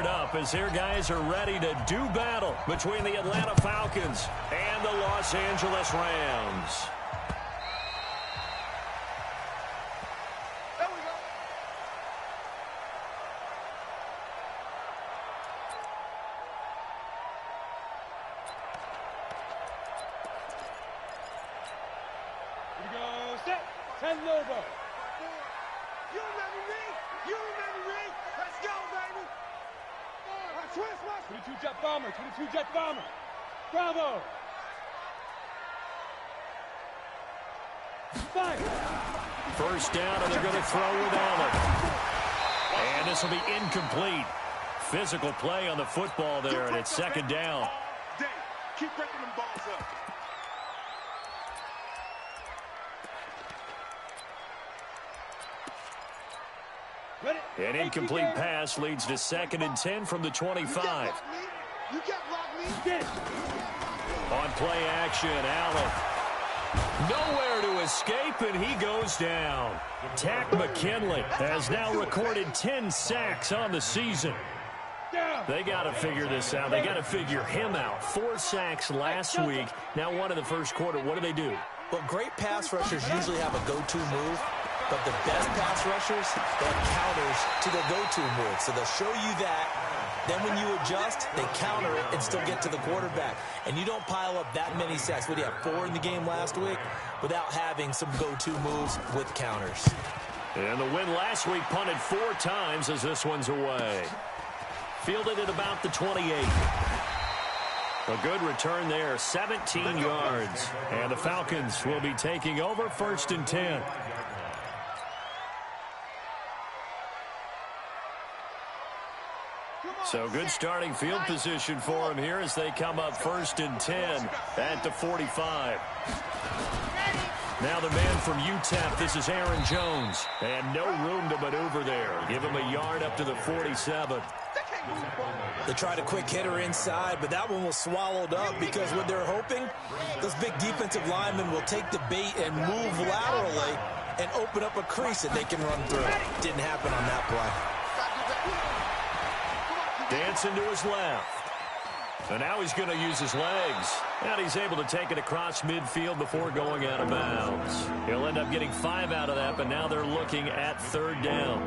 fired up as their guys are ready to do battle between the Atlanta Falcons and the Los Angeles Rams. Bravo! First down, and they're going to throw with Allen. And this will be incomplete. Physical play on the football there, and it's second down. Keep breaking them balls up. An incomplete pass leads to 2nd and 10 from the 25. On play action, Allen. Nowhere to escape, and he goes down. Tack McKinley has now recorded 10 sacks on the season. They got to figure this out. They got to figure him out. 4 sacks last week. Now 1 in the first quarter. What do they do? Well, great pass rushers usually have a go-to move. But the best pass rushers, they have counters to their go-to move. So they'll show you that. Then when you adjust, they counter it and still get to the quarterback. And you don't pile up that many sacks. What do you have, 4 in the game last week? Without having some go-to moves with counters. And the win last week punted 4 times as this one's away. Fielded at about the 28. A good return there, 17 yards. And the Falcons will be taking over 1st and 10. So good starting field position for him here as they come up 1st and 10 at the 45. Now the man from UTEP, this is Aaron Jones. And no room to maneuver there. Give him a yard up to the 47. They tried a quick hitter inside, but that one was swallowed up because what they're hoping, those big defensive linemen will take the bait and move laterally and open up a crease that they can run through. Didn't happen on that play. Dancing to his left. And now he's going to use his legs. And he's able to take it across midfield before going out of bounds. He'll end up getting 5 out of that, but now they're looking at 3rd down.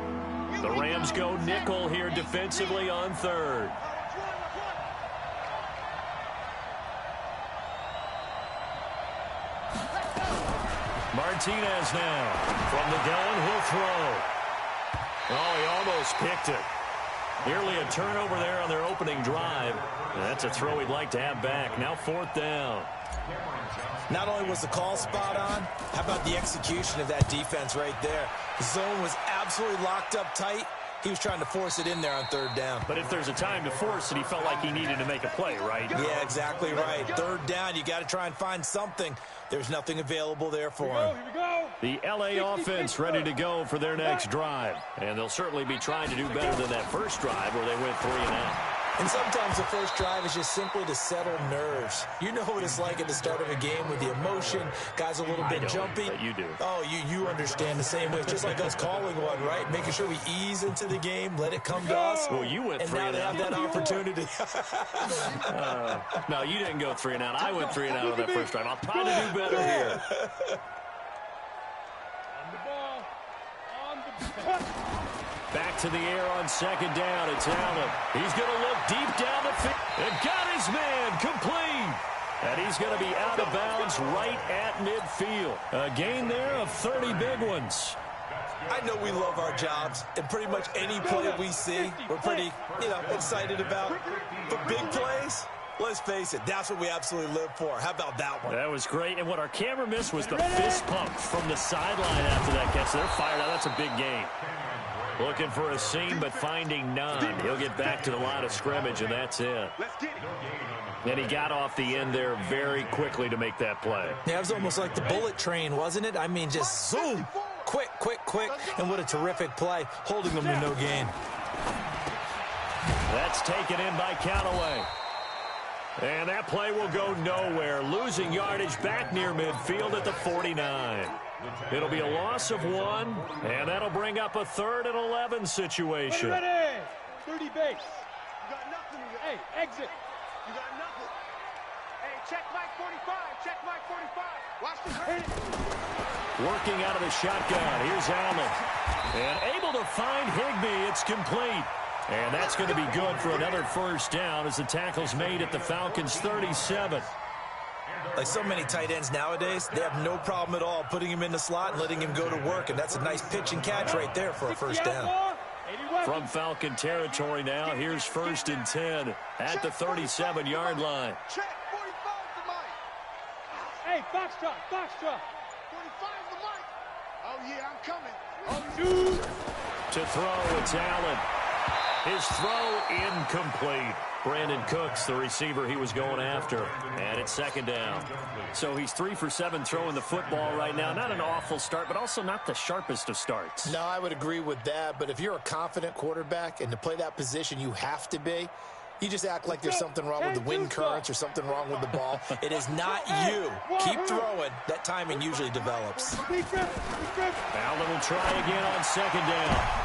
The Rams go nickel here defensively on 3rd. Martinez now. From the gun, he'll throw. Oh, he almost picked it. Nearly a turnover there on their opening drive. And that's a throw he'd like to have back. Now 4th down. Not only was the call spot on, how about the execution of that defense right there? The zone was absolutely locked up tight. He was trying to force it in there on 3rd down. But if there's a time to force it, he felt like he needed to make a play, right? Yeah, exactly right. 3rd down, you got to try and find something. There's nothing available there for him. The LA offense ready to go for their next drive. And they'll certainly be trying to do better than that first drive where they went 3 and out. And sometimes the first drive is just simply to settle nerves. You know what it's like at the start of a game with the emotion. Guys a little bit jumpy. But you do. Oh, you understand the same way. Just like us calling one, right? Making sure we ease into the game, let it come to us. Well, you went 3 and out. And now they have that opportunity. No, you didn't go 3 and out. I went 3 and out on that first drive. I'll try to do better here. Back to the air on 2nd down. It's Allen. He's going to look deep down the field. And got his man complete. And he's going to be out of bounds right at midfield. A gain there of 30 big ones. I know we love our jobs, and pretty much any play we see, we're pretty, excited about. But big plays, let's face it, that's what we absolutely live for. How about that one? That was great. And what our camera missed was the fist pump from the sideline after that catch. They're fired out. That's a big gain. Looking for a seam, but finding none. He'll get back to the line of scrimmage, and that's it. And he got off the end there very quickly to make that play. Yeah, it was almost like the bullet train, wasn't it? I mean, just zoom. Quick, and what a terrific play, holding them to no gain. That's taken in by Callaway. And that play will go nowhere, losing yardage back near midfield at the 49. It'll be a loss of 1, and that'll bring up a 3rd and 11 situation. Ready. 30 base. got nothing. Hey, exit. You got nothing. Hey, check Mike 45. Check Mike 45. Watch the hurt. Working out of the shotgun. Here's Allen. And able to find Higbee. It's complete. And that's going to be good for another first down as the tackle's made at the Falcons' 37. Like so many tight ends nowadays, they have no problem at all putting him in the slot and letting him go to work. And that's a nice pitch and catch right there for a first down. From Falcon territory now, here's 1st and 10 at the 37-yard line. Check 45 to Mike. Hey, Foxtrot, Foxtrot. 45 to Mike. Oh, yeah, I'm coming. Oh, dude. To throw, it's Allen. His throw incomplete. Brandon Cooks, the receiver he was going after. And it's 2nd down. So he's 3 for 7 throwing the football right now. Not an awful start, but also not the sharpest of starts. No, I would agree with that. But if you're a confident quarterback and to play that position you have to be, you just act like there's something wrong with the wind currents or something wrong with the ball. It is not you. Keep throwing. That timing usually develops. Allen will try again on 2nd down.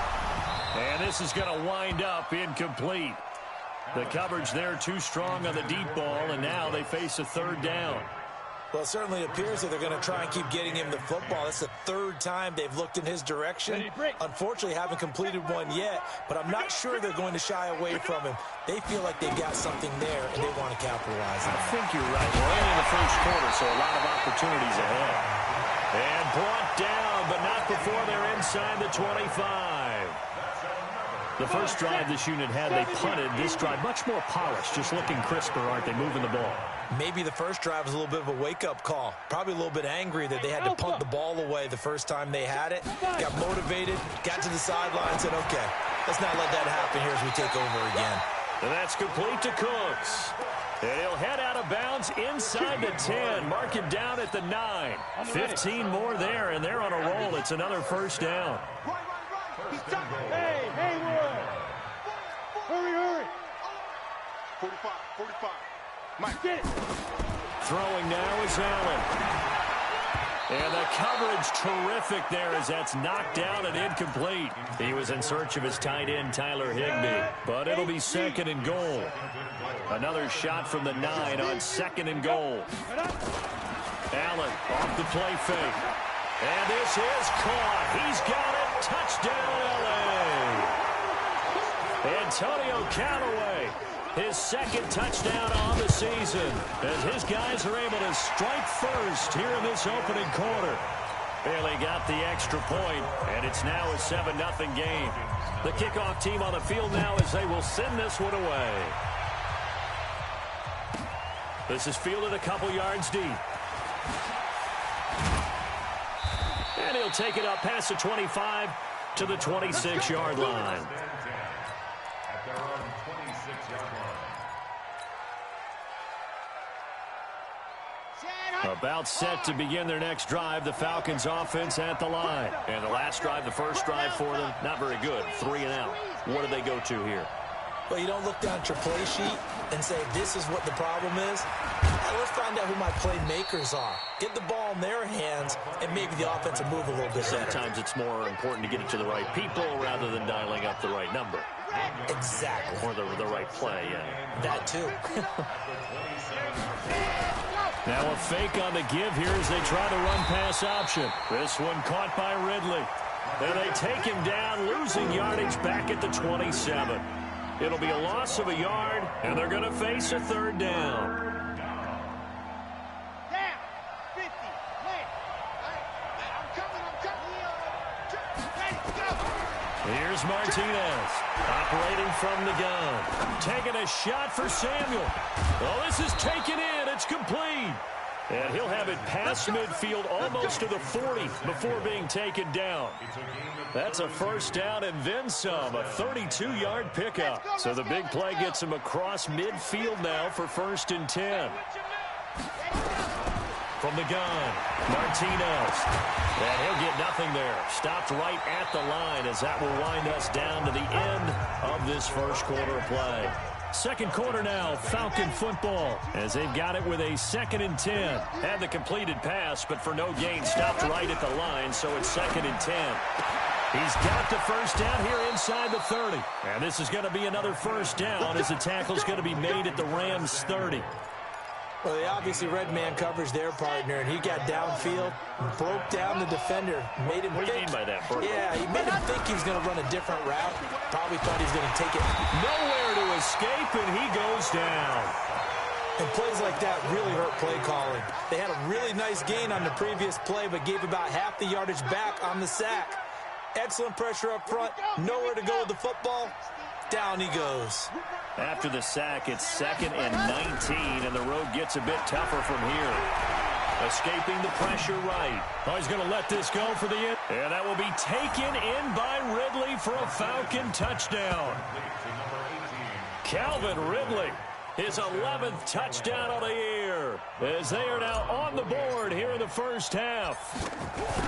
And this is going to wind up incomplete. The coverage there too strong on the deep ball, and now they face a 3rd down. Well, it certainly appears that they're going to try and keep getting him the football. That's the 3rd time they've looked in his direction. Unfortunately, haven't completed one yet, but I'm not sure they're going to shy away from him. They feel like they've got something there, and they want to capitalize on it. I think you're right. We're only in the 1st quarter, so a lot of opportunities ahead. And brought down, but not before they're inside the 25. The first drive this unit had, they punted. This drive, much more polished, just looking crisper, aren't they, moving the ball? Maybe the first drive was a little bit of a wake-up call. Probably a little bit angry that they had to punt the ball away the first time they had it. Got motivated, got to the sideline, said, okay, let's not let that happen here as we take over again. And that's complete to Cooks. And he'll head out of bounds inside the 10. Mark him down at the 9. 15 more there, and they're on a roll. It's another first down. Hey, Haywood! Hurry! 45, 45. Mike, get it! Throwing now is Allen. And the coverage terrific there as that's knocked down and incomplete. He was in search of his tight end, Tyler Higbee. But it'll be 2nd and goal. Another shot from the 9 on 2nd and goal. Allen off the play fake. And this is caught. He's got it. Touchdown, L.A. Antonio Callaway, his 2nd touchdown on the season, as his guys are able to strike first here in this opening quarter. Bailey got the extra point, and it's now a 7-0 game. The kickoff team on the field now as they will send this one away. This is fielded a couple yards deep. And he'll take it up past the 25 to the 26-yard line. About set to begin their next drive, the Falcons offense at the line. And the last drive, the first drive for them, not very good. 3 and out. What do they go to here? Well, you don't look down at your play sheet and say, this is what the problem is. Let's find out who my playmakers are. Get the ball in their hands, and maybe the offense will move a little bit better. Sometimes it's more important to get it to the right people rather than dialing up the right number. Exactly. Or the right play, yeah. That too. Now a fake on the give here as they try the run-pass option. This one caught by Ridley. And they take him down, losing yardage back at the 27. It'll be a loss of a yard, and they're going to face a 3rd down. Here's Martinez, operating from the gun. Taking a shot for Samuel. Oh, this is taken in. It's complete. And he'll have it past midfield almost to the 40 before being taken down. That's a first down and then some, a 32-yard pickup. So the big play gets him across midfield now for 1st and 10. From the gun, Martinez. And he'll get nothing there. Stopped right at the line as that will wind us down to the end of this first quarter of play. 2nd quarter now, Falcon football, as they've got it with a 2nd and 10. Had the completed pass, but for no gain, stopped right at the line, so it's 2nd and 10. He's got the first down here inside the 30. And this is going to be another first down as the tackle's going to be made at the Rams' 30. Well, they obviously read man coverage their partner, and he got downfield, broke down the defender, made him think. What do you mean by that, Bert? Yeah, he made him think he was going to run a different route. Probably thought he was going to take it. Nowhere to escape, and he goes down. And plays like that really hurt play calling. They had a really nice gain on the previous play, but gave about half the yardage back on the sack. Excellent pressure up front, nowhere to go with the football. Down he goes. After the sack, it's 2nd and 19, and the road gets a bit tougher from here. Escaping the pressure right. Oh, he's going to let this go for the end. And that will be taken in by Ridley for a Falcon touchdown. Calvin Ridley, his 11th touchdown of the year, as they are now on the board here in the first half.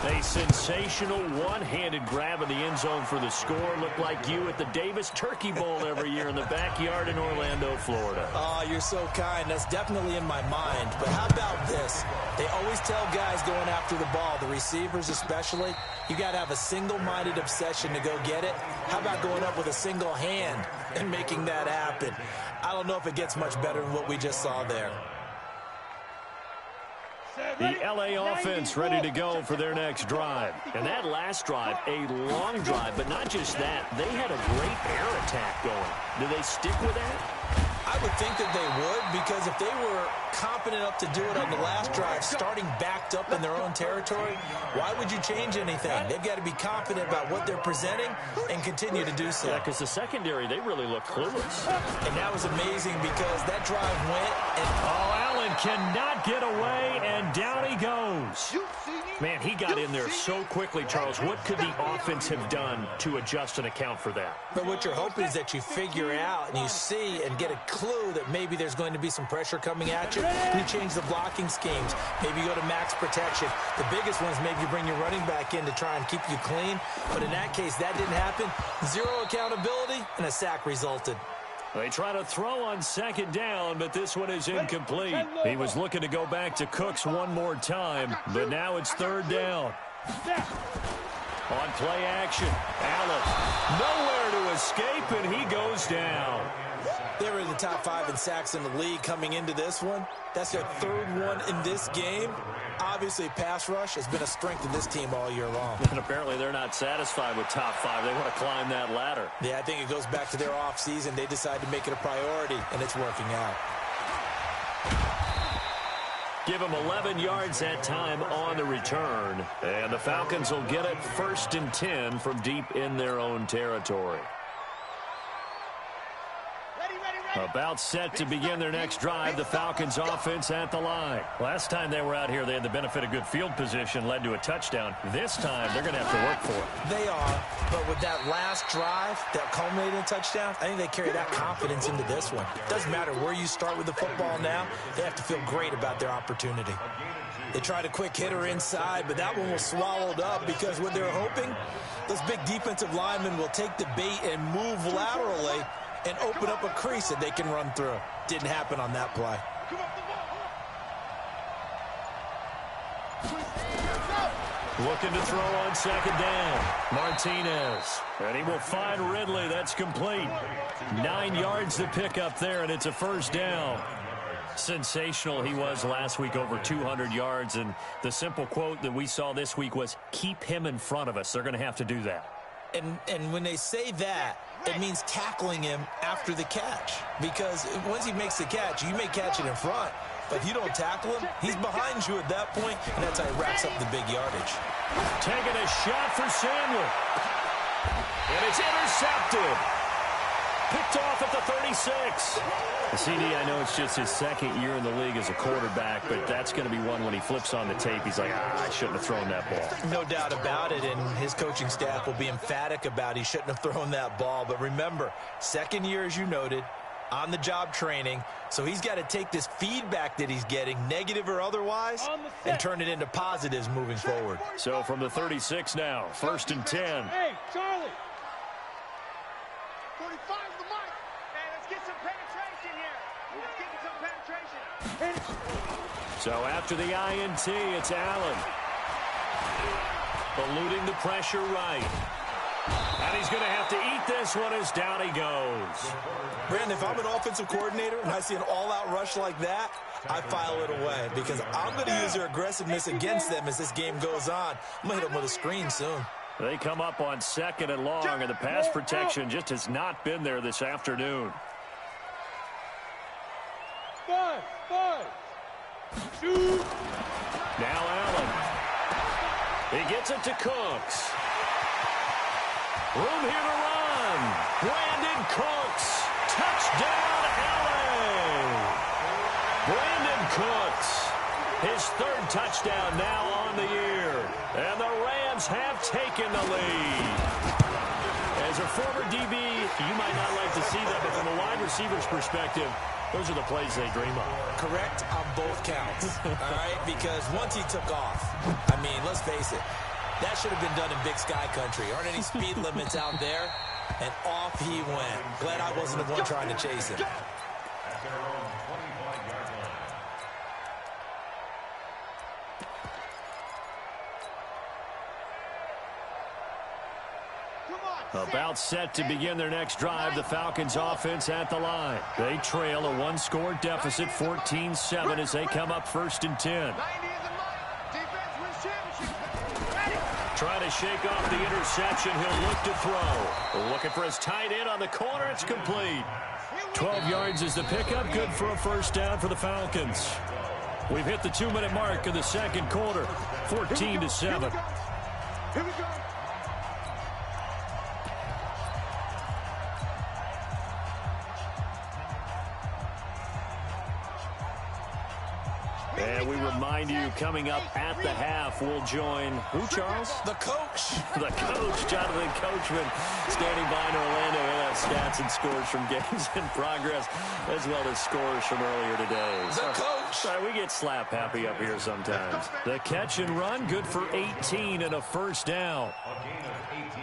A sensational one-handed grab in the end zone for the score. Looked like you at the Davis Turkey Bowl every year in the backyard in Orlando, Florida. Oh, you're so kind. That's definitely in my mind. But how about this? They always tell guys going after the ball, the receivers especially, you got to have a single-minded obsession to go get it. How about going up with a single hand and making that happen? I don't know if it gets much better than what we just saw there. The LA offense ready to go for their next drive. And that last drive, a long drive, but not just that. They had a great air attack going. Do they stick with that? I would think that they would, because if they were competent enough to do it on the last drive, starting backed up in their own territory, why would you change anything? They've got to be confident about what they're presenting and continue to do so. Yeah, because the secondary, they really look clueless. And that was amazing because that drive went and... Oh, Allen cannot get away, and down he goes. Man, he got in there so quickly, Charles. What could the offense have done to adjust and account for that? But what you're hoping is that you figure out and you see and get a clue that maybe there's going to be some pressure coming at you, and you change the blocking schemes. Maybe you go to max protection. The biggest one is maybe you bring your running back in to try and keep you clean. But in that case, that didn't happen. Zero accountability, and a sack resulted. They try to throw on 2nd down, but this one is incomplete. He was looking to go back to Cooks one more time, but now it's 3rd down. On play action, Allen nowhere to escape, and he goes down. They were in the top 5 in sacks in the league coming into this one. That's their 3rd one in this game. Obviously, pass rush has been a strength of this team all year long. And apparently they're not satisfied with top 5. They want to climb that ladder. Yeah, I think it goes back to their offseason. They decided to make it a priority, and it's working out. Give them 11 yards that time on the return. And the Falcons will get it 1st and 10 from deep in their own territory. About set to begin their next drive, the Falcons offense at the line. Last time they were out here, they had the benefit of good field position, led to a touchdown. This time, they're going to have to work for it. They are, but with that last drive that culminated in a touchdown, I think they carry that confidence into this one. Doesn't matter where you start with the football now, they have to feel great about their opportunity. They tried a quick hitter inside, but that one was swallowed up because what they're hoping, those big defensive linemen will take the bait and move laterally and open up a crease that they can run through. Didn't happen on that play. Looking to throw on 2nd down. Martinez. And he will find Ridley. That's complete. 9 yards to pick up there, and it's a 1st down. Sensational he was last week, over 200 yards. And the simple quote that we saw this week was, keep him in front of us. They're going to have to do that. And when they say that, it means tackling him after the catch. Because once he makes the catch, you may catch it in front. But if you don't tackle him, he's behind you at that point, and that's how he racks up the big yardage. Taking a shot for Samuel. And it's intercepted. Picked off at the 36. CD, I know it's just his 2nd year in the league as a quarterback, but that's going to be one when he flips on the tape. He's like, I shouldn't have thrown that ball. No doubt about it, and his coaching staff will be emphatic about he shouldn't have thrown that ball. But remember, 2nd year, as you noted, on-the-job training, so he's got to take this feedback that he's getting, negative or otherwise, and turn it into positives moving forward. So from the 36 now, 1st and 10. Hey, Charlie. 45 the mic. Hey, let's get some penetration here. Let's get some penetration. So after the INT, it's Allen. Eluding the pressure right. And he's going to have to eat this one as down he goes. Brandon, if I'm an offensive coordinator and I see an all-out rush like that, I file it away because I'm going to use their aggressiveness against them as this game goes on. I'm going to hit them with a screen soon. They come up on 2nd and long, and the pass protection just has not been there this afternoon. 5, 2. Now Allen. He gets it to Cooks. Room here to run. Brandon Cooks. Touchdown, Allen. Brandon Cooks. His 3rd touchdown now on the year. And the Rams have taken the lead. As a former DB, you might not like to see that, but from a wide receiver's perspective, those are the plays they dream of. Correct on both counts, all right? Because once he took off, I mean, let's face it, that should have been done in Big Sky country. Aren't any speed limits out there? And off he went. Glad I wasn't the one trying to chase him. About set to begin their next drive, the Falcons offense at the line. They trail a 1-score deficit, 14-7, as they come up 1st and 10. Trying to shake off the interception. He'll look to throw. Looking for his tight end on the corner. It's complete. 12 yards is the pickup. Good for a 1st down for the Falcons. We've hit the 2-minute mark of the 2nd quarter. 14-7. Here we go. And we remind you, coming up at the half, we'll join who, Charles? The coach. The coach, Jonathan Coachman, standing by in Orlando. We'll have stats and scores from games in progress, as well as scores from earlier today. The coach. Sorry, we get slap happy up here sometimes. The catch and run, good for 18 and a 1st down.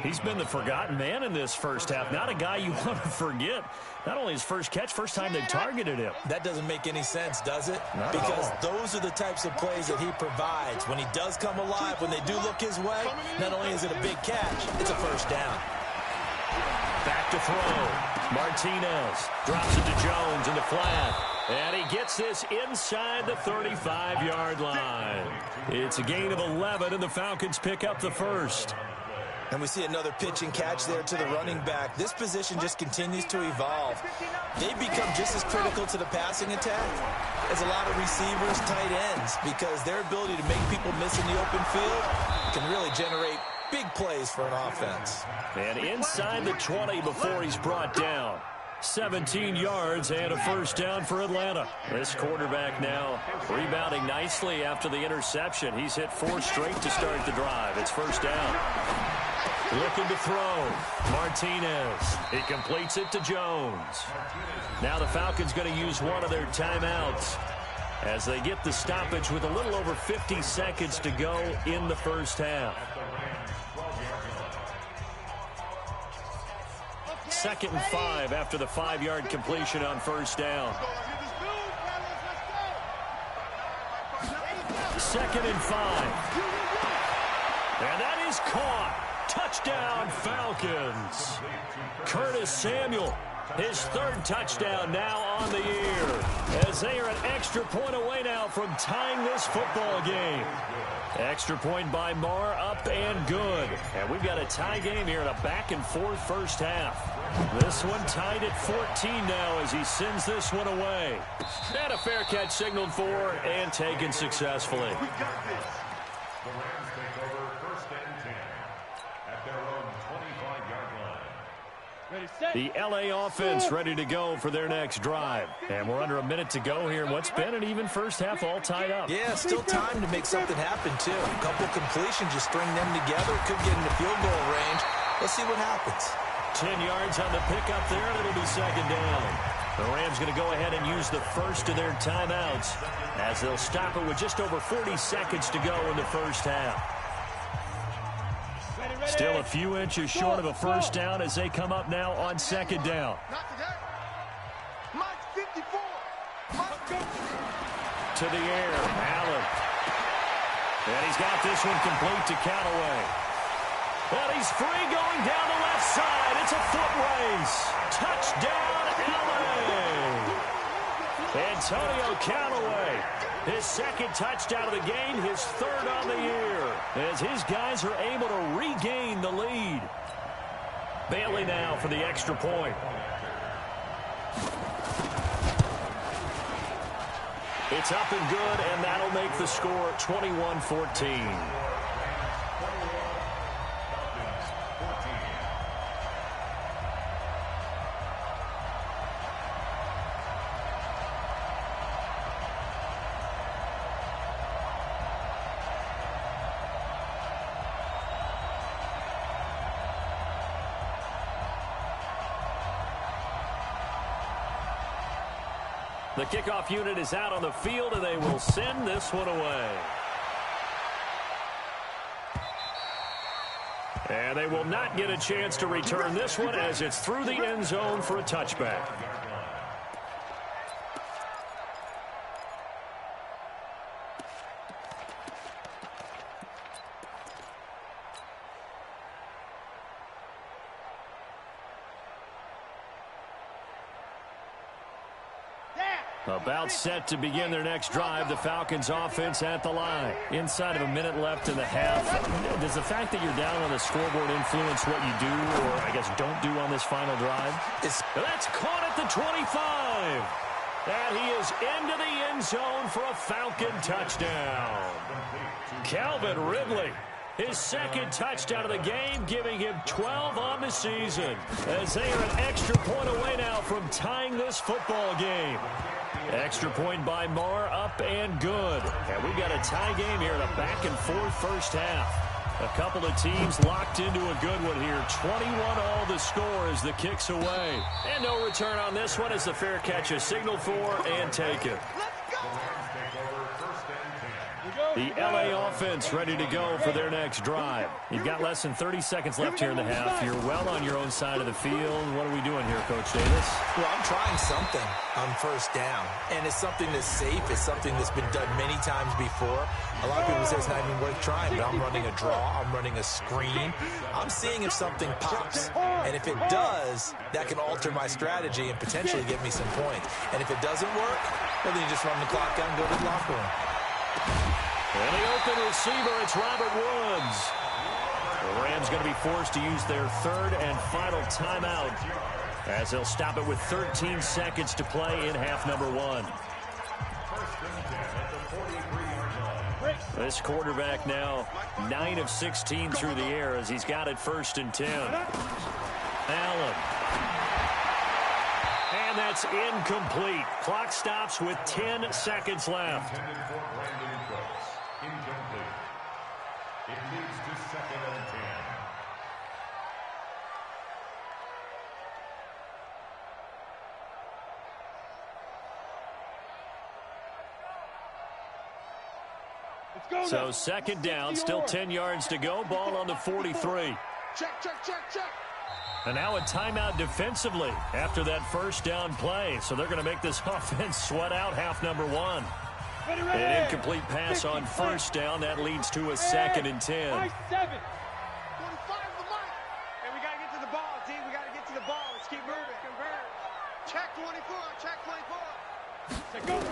He's been the forgotten man in this 1st half. Not a guy you want to forget. Not only his first catch, first time they targeted him. That doesn't make any sense, does it? Not because those are the types of plays that he provides. When he does come alive, when they do look his way, not only is it a big catch, it's a 1st down. Back to throw. Martinez drops it to Jones in the flat. And he gets this inside the 35-yard line. It's a gain of 11, and the Falcons pick up the 1st. And we see another pitch and catch there to the running back. This position just continues to evolve. They become just as critical to the passing attack as a lot of receivers, tight ends, because their ability to make people miss in the open field can really generate big plays for an offense. And inside the 20 before he's brought down. 17 yards and a 1st down for Atlanta. This quarterback now rebounding nicely after the interception. He's hit 4 straight to start the drive. It's 1st down. Looking to throw. Martinez. He completes it to Jones. Now the Falcons going to use one of their timeouts as they get the stoppage with a little over 50 seconds to go in the 1st half. 2nd and 5 after the 5-yard completion on 1st down. 2nd and 5. And that is caught. Touchdown, Falcons. Curtis Samuel, his 3rd touchdown now on the year, as they are an extra point away now from tying this football game. Extra point by Marr, up and good. And we've got a tie game here in a back-and-forth 1st half. This one tied at 14 now as he sends this one away. And a fair catch signaled for and taken successfully. We got this. The Rams take over 1st and 10 at their own 25-yard line. Ready, set. The LA offense ready to go for their next drive. And we're under a minute to go here in what's been an even 1st half all tied up. Yeah, still time to make something happen, too. A couple completions, you string them together, could get into field goal range. Let's see what happens. 10 yards on the pickup there, and it'll be 2nd down. The Rams going to go ahead and use the first of their timeouts as they'll stop it with just over 40 seconds to go in the 1st half. Still a few inches short of a 1st down as they come up now on 2nd down. Not today. Mike 54. To the air, Allen. And he's got this one complete to Callaway. And he's free going down the left side. It's a foot race. Touchdown, LA. Antonio Callaway, his second touchdown of the game, his third on the year, as his guys are able to regain the lead. Bailey now for the extra point. It's up and good, and that'll make the score 21-14. The kickoff unit is out on the field, and they will send this one away. And they will not get a chance to return this one as it's through the end zone for a touchback. About set to begin their next drive, the Falcons offense at the line. Inside of a minute left in the half. Does the fact that you're down on the scoreboard influence what you do, or I guess don't do on this final drive? That's caught at the 25. And he is into the end zone for a Falcon touchdown. Calvin Ridley, his second touchdown of the game, giving him 12 on the season, as they are an extra point away now from tying this football game. Extra point by Marr, up and good. And we've got a tie game here in a back-and-forth first half. A couple of teams locked into a good one here. 21-all the score as the kick's away. And no return on this one as the fair catch is signaled for and taken. The LA offense ready to go for their next drive. You've got less than 30 seconds left here in the half. You're well on your own side of the field. What are we doing here, Coach Davis? Well, I'm trying something on first down, and it's something that's safe. It's something that's been done many times before. A lot of people say it's not even worth trying, but I'm running a draw. I'm running a screen. I'm seeing if something pops, and if it does, that can alter my strategy and potentially get me some points. And if it doesn't work, well, then you just run the clock out and go to the locker room. And the open receiver, it's Robert Woods. The Rams going to be forced to use their third and final timeout as they'll stop it with 13 seconds to play in half number one. This quarterback now 9 of 16 through the air as he's got it 1st and 10. Allen. And that's incomplete. Clock stops with 10 seconds left. Incomplete. It leads to 2nd and 10. So 2nd down, still 10 yards to go. Ball on the 43. Check, check, check, check. And now a timeout defensively after that 1st down play. So they're going to make this offense sweat out half number one. An incomplete pass on 1st down. That leads to a 2nd and 10. 25 the mic. And we got to get to the ball, team. We got to get to the ball. Let's keep moving. Convert. Check 24. Check 24.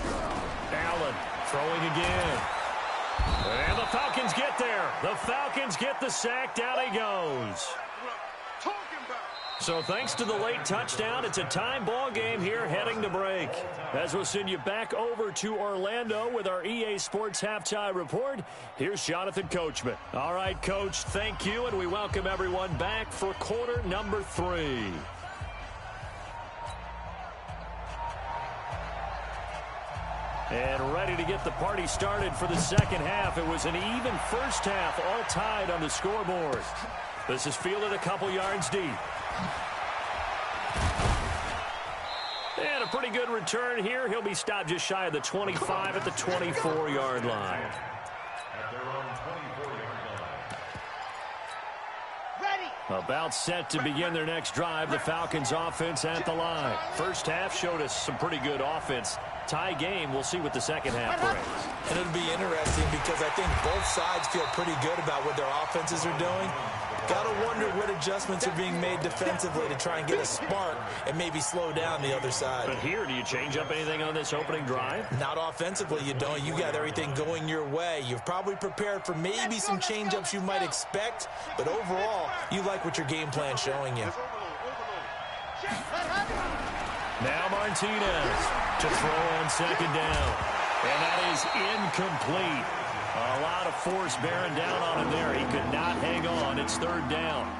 Allen throwing again. And the Falcons get there. The Falcons get the sack. Down he goes. So thanks to the late touchdown, it's a time ball game here heading to break. As we'll send you back over to Orlando with our EA Sports Halftime Report, here's Jonathan Coachman. All right, Coach, thank you, and we welcome everyone back for quarter number 3. And ready to get the party started for the second half. It was an even first half, all tied on the scoreboard. This is fielded a couple yards deep. And a pretty good return here. He'll be stopped just shy of the 25 at the 24-yard line. At their own 24-yard line. Ready. About set to begin their next drive, the Falcons offense at the line. First half showed us some pretty good offense. Tie game, we'll see what the second half brings. And it'll be interesting because I think both sides feel pretty good about what their offenses are doing. Got to wonder what adjustments are being made defensively to try and get a spark and maybe slow down the other side. But here, do you change up anything on this opening drive? Not offensively, you don't. You got everything going your way. You've probably prepared for maybe some change-ups you might expect, but overall, you like what your game plan's showing you. Now Martinez to throw on second down. And that is incomplete. A lot of force bearing down on him there. He could not hang on. It's third down.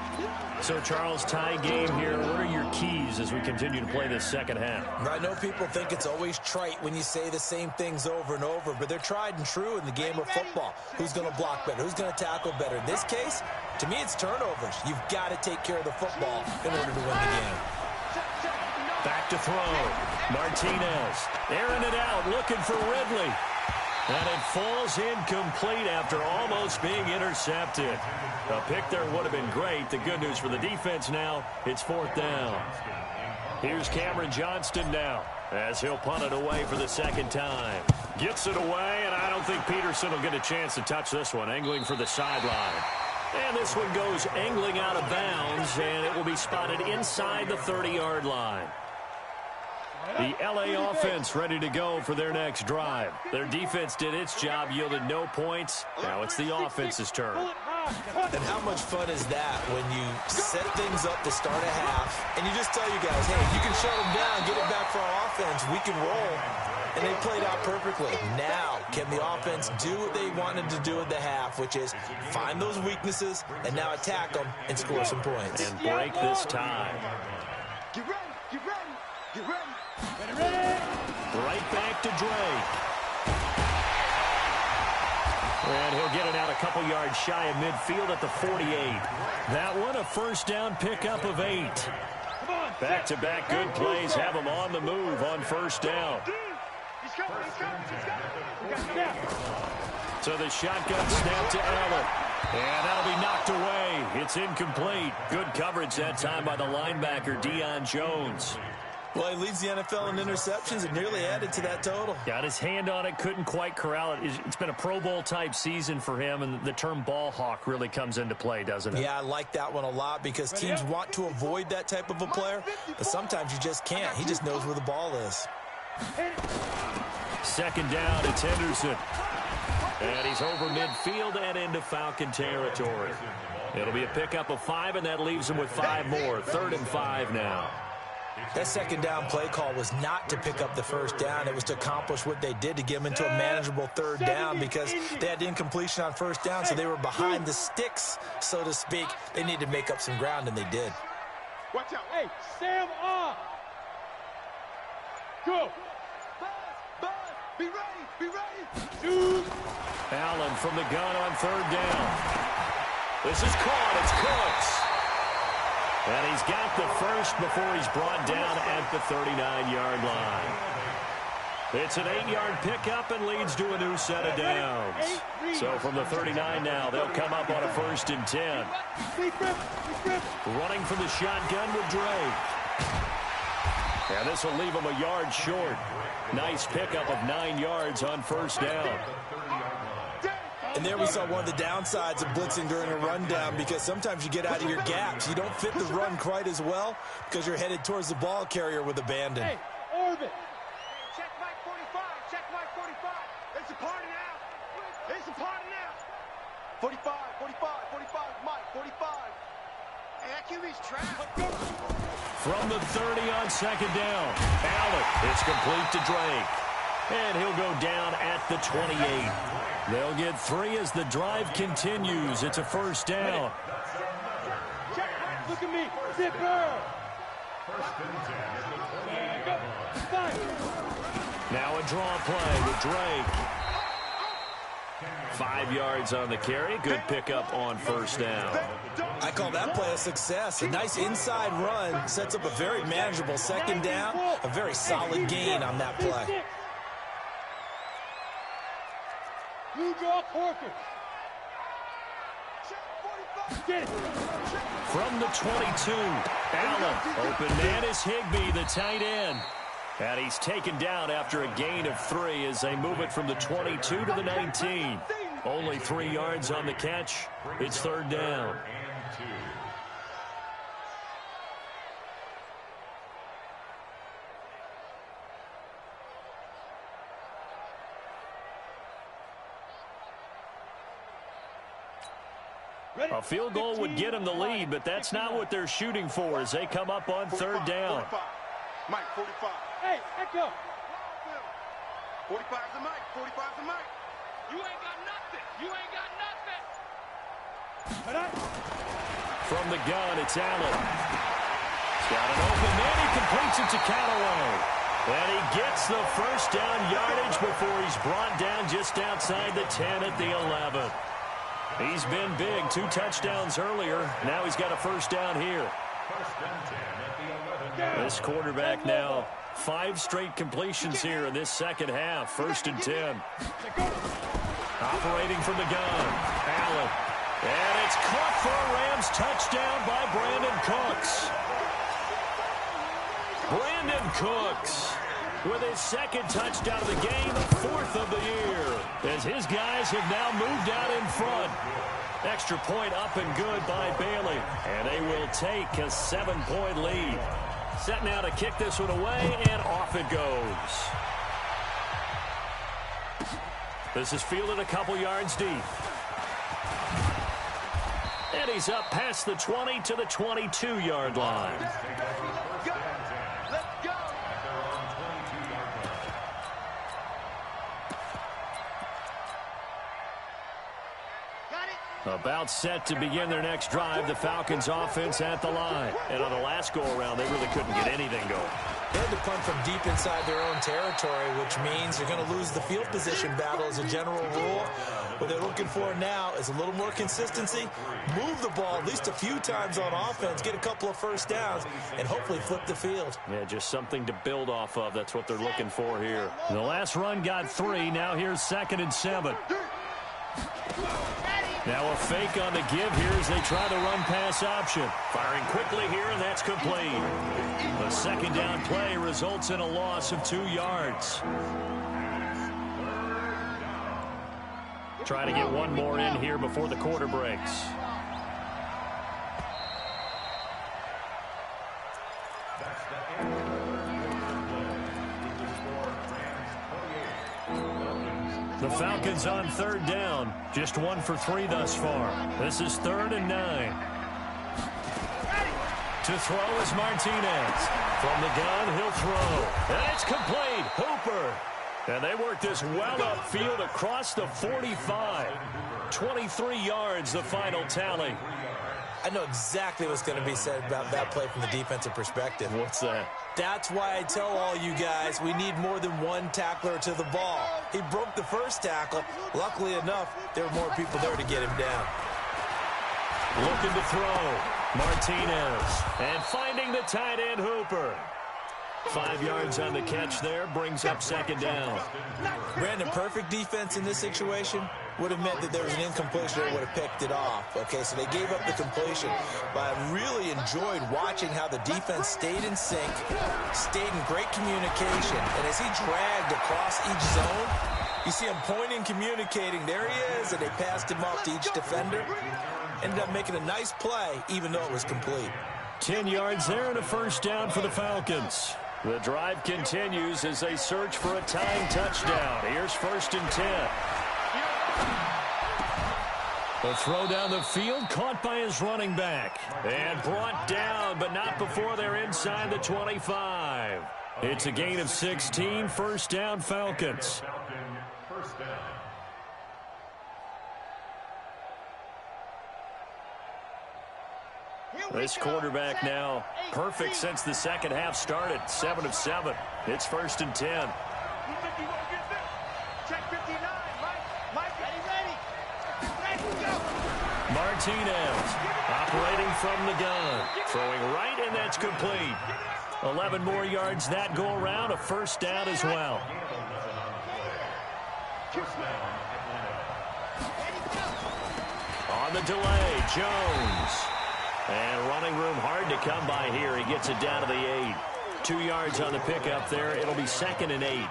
So, Charles, tie game here. What are your keys as we continue to play this second half? I know people think it's always trite when you say the same things over and over, but they're tried and true in the game of football. Who's going to block better? Who's going to tackle better? In this case, to me, it's turnovers. You've got to take care of the football in order to win the game. Back to throw. Martinez airing it out, looking for Ridley. And it falls incomplete after almost being intercepted. A pick there would have been great. The good news for the defense now, it's fourth down. Here's Cameron Johnston now as he'll punt it away for the second time. Gets it away, and I don't think Peterson will get a chance to touch this one, angling for the sideline. And this one goes angling out of bounds, and it will be spotted inside the 30-yard line. The L.A. offense ready to go for their next drive. Their defense did its job, yielded no points. Now it's the offense's turn. And how much fun is that when you set things up to start a half, and you just tell you guys, hey, you can shut them down, get it back for our offense, we can roll. And they played out perfectly. Now, can the offense do what they wanted to do at the half, which is find those weaknesses and now attack them and score some points. And break this tie. Get ready, get ready, get ready. Right back to Drake. And he'll get it out a couple yards shy of midfield at the 48. That one a first down pickup of 8. Back-to-back good plays have him on the move on first down. So the shotgun snap to Allen. And that'll be knocked away. It's incomplete. Good coverage that time by the linebacker, Deion Jones. Well, he leads the NFL in interceptions and nearly added to that total. Got his hand on it, couldn't quite corral it. It's been a Pro Bowl-type season for him, and the term ball hawk really comes into play, doesn't it? Yeah, I like that one a lot because teams want to avoid that type of a player, but sometimes you just can't. He just knows where the ball is. Second down, it's Henderson. And he's over midfield and into Falcon territory. It'll be a pickup of 5, and that leaves him with 5 more. 3rd and 5 now. That second down play call was not to pick up the first down. It was to accomplish what they did to get them into a manageable 3rd down because they had incompletion on first down, so they were behind the sticks, so to speak. They needed to make up some ground, and they did. Watch out. Hey, Sam off. Go. Buzz, be ready, be ready. Shoot. Allen from the gun on 3rd down. This is caught. It's Cooks. And he's got the first before he's brought down at the 39-yard line. It's an 8-yard pickup and leads to a new set of downs. So from the 39 now, they'll come up on a 1st and 10. Running from the shotgun with Drake. And this will leave him a yard short. Nice pickup of 9 yards on first down. And there we saw one of the downsides of blitzing during a rundown because sometimes you get out of your gaps. You don't fit the run quite as well because you're headed towards the ball carrier with abandon. Hey, orbit. Check Mike 45. Check Mike 45. It's a party now. It's a party now. 45, 45, 45, Mike, 45. Hey, that QB's trapped. From the 30 on second down. Allen, it's complete to Drake. And he'll go down at the 28. They'll get 3 as the drive continues. It's a first down. Check, look at me. Zipper. Now a draw play with Drake. 5 yards on the carry. Good pickup on first down. I call that play a success. A nice inside run sets up a very manageable second down. A very solid gain on that play. You draw Corker. From the 22, Allen. Open man is Higbee, the tight end. And he's taken down after a gain of 3 as they move it from the 22 to the 19. Only 3 yards on the catch. It's 3rd down. 2. A field goal would get them the lead, but that's not what they're shooting for as they come up on third down. 45. Mike, 45. Hey, echo. 45's the Mike. 45's the Mike. You ain't got nothing. You ain't got nothing. From the gun, it's Allen. He's got an open man. He completes it to Callaway. And he gets the first down yardage before he's brought down just outside the 10 at the 11. He's been big. 2 touchdowns earlier. Now he's got a first down here. First and 10 at the 11. This quarterback now 5 straight completions here in this second half. First and 10. Operating from the gun. Allen. And it's caught for a Rams touchdown by Brandon Cooks. Brandon Cooks with his second touchdown of the game, 4th of the year, as his guys have now moved out in front. Extra point up and good by Bailey, and they will take a 7-point lead. Set now to kick this one away, and off it goes. This is fielded a couple yards deep. And he's up past the 20 to the 22-yard line. About set to begin their next drive, the Falcons offense at the line. And on the last go-around, they really couldn't get anything going. They had to punt from deep inside their own territory, which means they're going to lose the field position battle as a general rule. What they're looking for now is a little more consistency, move the ball at least a few times on offense, get a couple of first downs, and hopefully flip the field. Yeah, just something to build off of. That's what they're looking for here. The last run got 3. Now here's 2nd and 7. Now a fake on the give here as they try the run-pass option. Firing quickly here, and that's complete. The second down play results in a loss of 2 yards. Try to get one more in here before the quarter breaks. The Falcons on third down. Just 1 for 3 thus far. This is 3rd and 9. To throw is Martinez. From the gun, he'll throw. And it's complete. Hooper. And they work this well upfield across the 45. 23 yards, the final tally. I know exactly what's going to be said about that play from the defensive perspective. What's that? That's why I tell all you guys we need more than one tackler to the ball. He broke the first tackle. Luckily enough, there were more people there to get him down. Looking to throw. Martinez. And finding the tight end, Hooper. 5 yards on the catch there. Brings up 2nd down. Brandon, perfect defense in this situation would have meant that there was an incompletion or would have picked it off. Okay, so they gave up the completion. But I really enjoyed watching how the defense stayed in sync, stayed in great communication. And as he dragged across each zone, you see him pointing, communicating. There he is, and they passed him off to each defender. Ended up making a nice play, even though it was complete. 10 yards there and a first down for the Falcons. The drive continues as they search for a tying touchdown. Here's 1st and 10. The throw down the field, caught by his running back. And brought down, but not before they're inside the 25. It's a gain of 16, first down Falcons. First down. This quarterback now perfect since the second half started. 7 of 7. It's 1st and 10. Check 59. Mike, ready. Martinez operating from the gun. Throwing right, and that's complete. 11 more yards that go around. A first down as well. On the delay, Jones. And running room hard to come by here. He gets it down to the 8. 2 yards on the pickup there. It'll be 2nd and 8.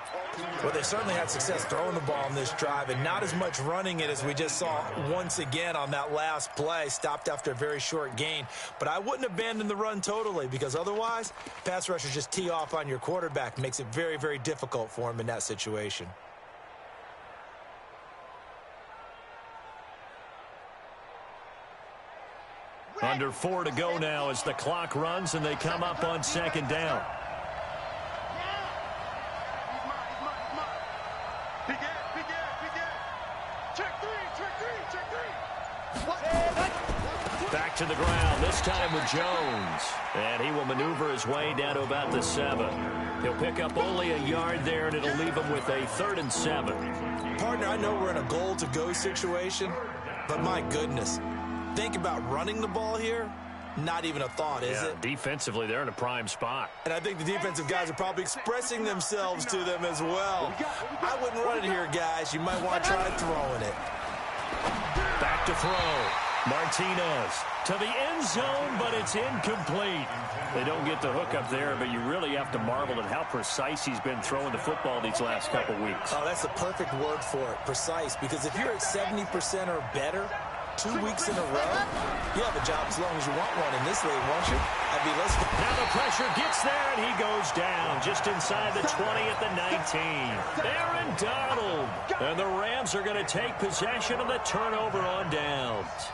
Well, they certainly had success throwing the ball on this drive and not as much running it as we just saw once again on that last play. Stopped after a very short gain. But I wouldn't abandon the run totally because otherwise, pass rushers just tee off on your quarterback. Makes it very, very difficult for him in that situation. Under 4 to go now as the clock runs and they come up on second down. Back to the ground, this time with Jones. And he will maneuver his way down to about the 7. He'll pick up only a yard there, and it'll leave him with a 3rd and 7. Partner, I know we're in a goal-to-go situation, but my goodness. Think about running the ball here. Not even a thought, is it? Defensively, they're in a prime spot. And I think the defensive guys are probably expressing themselves to them as well. I wouldn't run it here, guys. You might want to try throwing it. Back to throw. Martinez to the end zone, but it's incomplete. They don't get the hook up there, but you really have to marvel at how precise he's been throwing the football these last couple weeks. Oh, that's the perfect word for it, precise, because if you're at 70% or better 2 weeks in a row, you have a job as long as you want one in this league, won't you? I'd be listening. Now the pressure gets there, and he goes down just inside the 20 at the 19. Aaron Donald. And the Rams are going to take possession of the turnover on downs.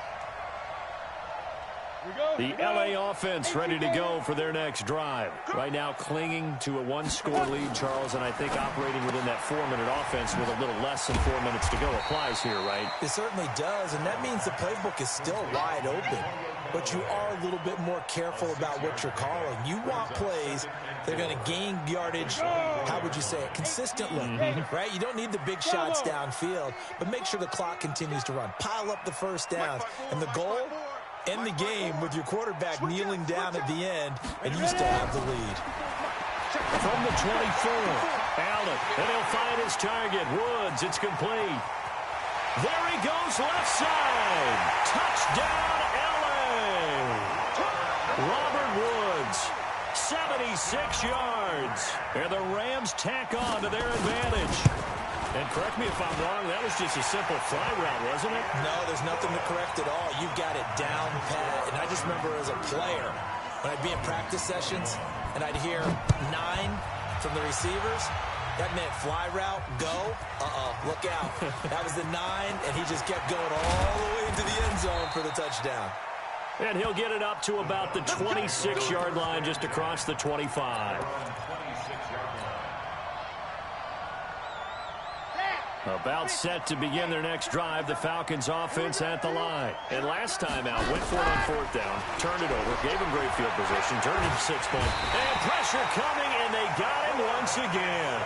The LA offense ready to go for their next drive. Right now clinging to a 1-score lead, Charles, and I think operating within that 4-minute offense with a little less than 4 minutes to go applies here, right? It certainly does, and that means the playbook is still wide open. But you are a little bit more careful about what you're calling. You want plays that are going to gain yardage, how would you say it, consistently, right? You don't need the big shots downfield, but make sure the clock continues to run. Pile up the first downs, and the goal, end the game with your quarterback kneeling down at the end, and you still have the lead. From the 24, Allen, and he'll find his target. Woods, it's complete. There he goes, left side. Touchdown, LA. Robert Woods, 76 yards. And the Rams tack on to their advantage. And correct me if I'm wrong, that was just a simple fly route, wasn't it? No, there's nothing to correct at all. You've got it down pat. And I just remember as a player, when I'd be in practice sessions, and I'd hear 9 from the receivers, that meant fly route, go, look out. That was the 9, and he just kept going all the way into the end zone for the touchdown. And he'll get it up to about the 26-yard line just across the 25. About set to begin their next drive, the Falcons offense at the line. And last time out, went for it on 4th down, turned it over, gave him great field position, turned it to 6 points. And pressure coming, and they got him once again.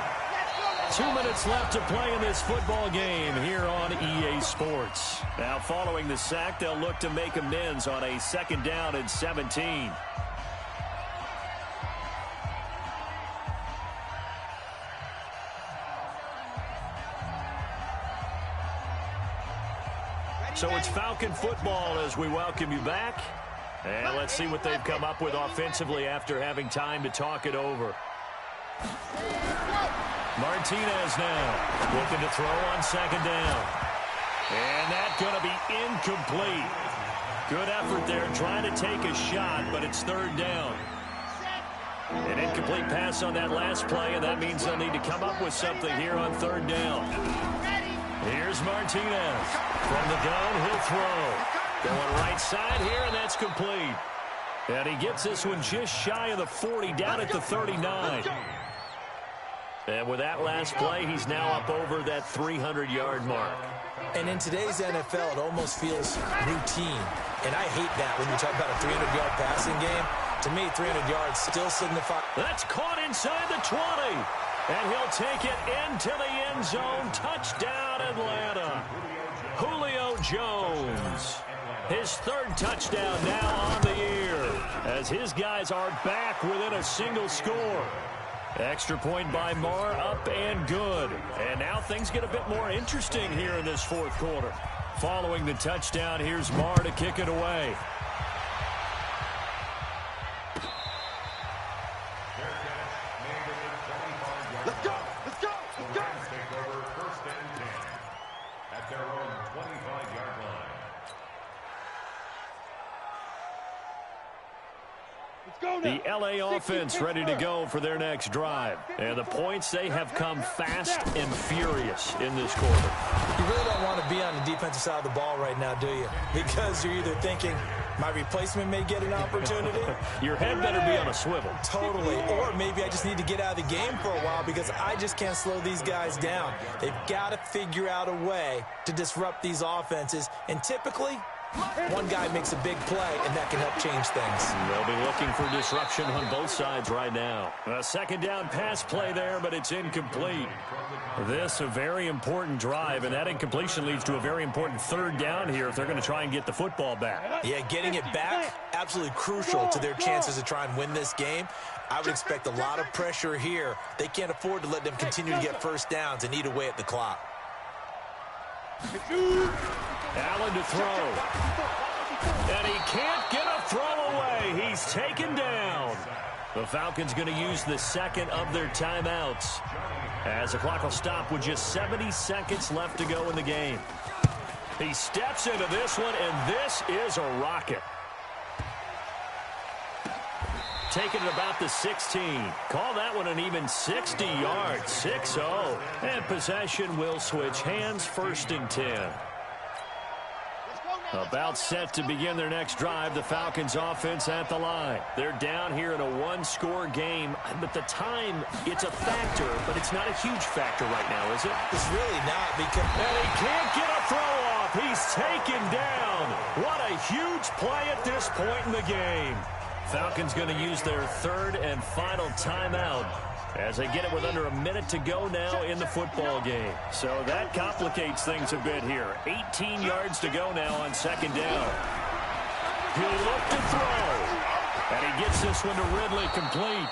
2 minutes left to play in this football game here on EA Sports. Now following the sack, they'll look to make amends on a 2nd down and 17. So it's Falcon football as we welcome you back. And let's see what they've come up with offensively after having time to talk it over. Martinez now looking to throw on 2nd down. And that's going to be incomplete. Good effort there trying to take a shot, but it's 3rd down. An incomplete pass on that last play, and that means they'll need to come up with something here on 3rd down. Here's Martinez. From the gun, he'll throw. Going right side here, and that's complete. And he gets this one just shy of the 40, down at the 39. And with that last play, he's now up over that 300-yard mark. And in today's NFL, it almost feels routine. And I hate that when you talk about a 300-yard passing game. To me, 300 yards still signify. That's caught inside the 20. And he'll take it into the end zone. Touchdown, Atlanta. Julio Jones. His 3rd touchdown now on the year. As his guys are back within a single score. Extra point by Marr, up and good. And now things get a bit more interesting here in this 4th quarter. Following the touchdown, here's Marr to kick it away. Let's go! Let's go! Let's The LA offense ready to go for their next drive. And the points, they have come fast and furious in this quarter. You really don't want to be on the defensive side of the ball right now, do you? Because you're either thinking, my replacement may get an opportunity. Your head better be on a swivel. Totally. Or maybe I just need to get out of the game for a while because I just can't slow these guys down. They've got to figure out a way to disrupt these offenses. And typically, one guy makes a big play, and that can help change things. They'll be looking for disruption on both sides right now. A second down pass play there, but it's incomplete. This a very important drive, and that incompletion leads to a very important third down here if they're going to try and get the football back. Yeah, getting it back, absolutely crucial to their chances to try and win this game. I would expect a lot of pressure here. They can't afford to let them continue to get first downs and eat away at the clock. Allen to throw. And he can't get a throw away. He's taken down. The Falcons going to use the second of their timeouts, as the clock will stop with just 70 seconds left to go in the game. He steps into this one, and this is a rocket. Taking it about the 16. Call that one an even 60 yards. 6-0. And possession will switch hands, 1st and 10. About set to begin their next drive. The Falcons offense at the line. They're down here in a one-score game. But the time, it's a factor, but it's not a huge factor right now, is it? It's really not because... And he can't get a throw off. He's taken down. What a huge play at this point in the game. Falcons going to use their third and final timeout as they get it with under a minute to go now in the football game. So that complicates things a bit here. 18 yards to go now on second down. He'll look to throw. And he gets this one to Ridley complete.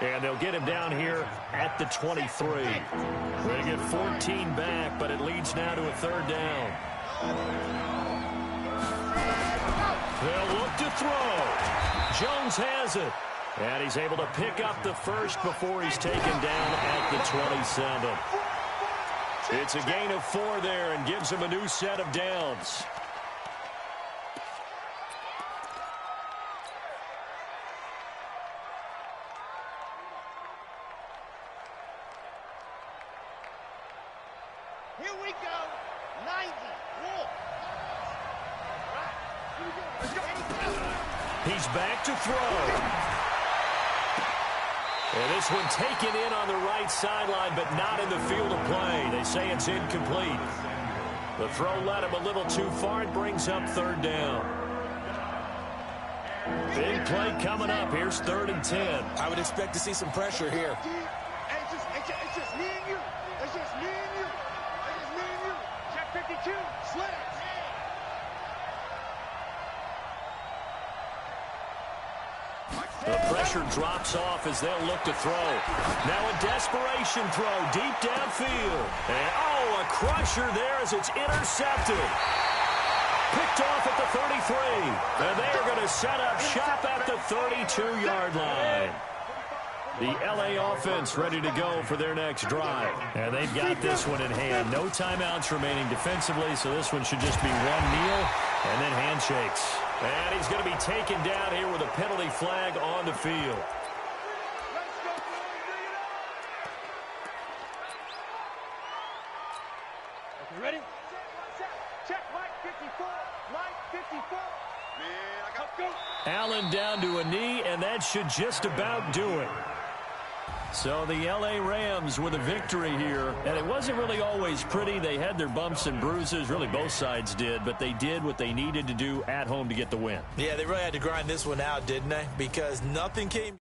And they'll get him down here at the 23. They get 14 back, but it leads now to a third down. They'll look to throw. Jones has it. And he's able to pick up the first before he's taken down at the 27. It's a gain of 4 there and gives him a new set of downs. Here we go. 90. He's back to throw. And this one taken in on the right sideline, but not in the field of play. They say it's incomplete. The throw led him a little too far. It brings up third down. Big play coming up. Here's 3rd and 10. I would expect to see some pressure here. It's just me and you. It's just me and you. It's just me and you. Check 52. Slants. The pressure drops off as they'll look to throw. Now a desperation throw deep downfield. And, a crusher there as it's intercepted. Picked off at the 33. And they are going to set up shop at the 32-yard line. The LA offense ready to go for their next drive. And they've got this one in hand. No timeouts remaining defensively, so this one should just be one kneel and then handshakes. And he's going to be taken down here with a penalty flag on the field. You ready? Check Mike 54. Mike 54. Man, I got to go. Allen down to a knee, and that should just about do it. So the L.A. Rams with a victory here, and it wasn't really always pretty. They had their bumps and bruises, really both sides did, but they did what they needed to do at home to get the win. Yeah, they really had to grind this one out, didn't they? Because nothing came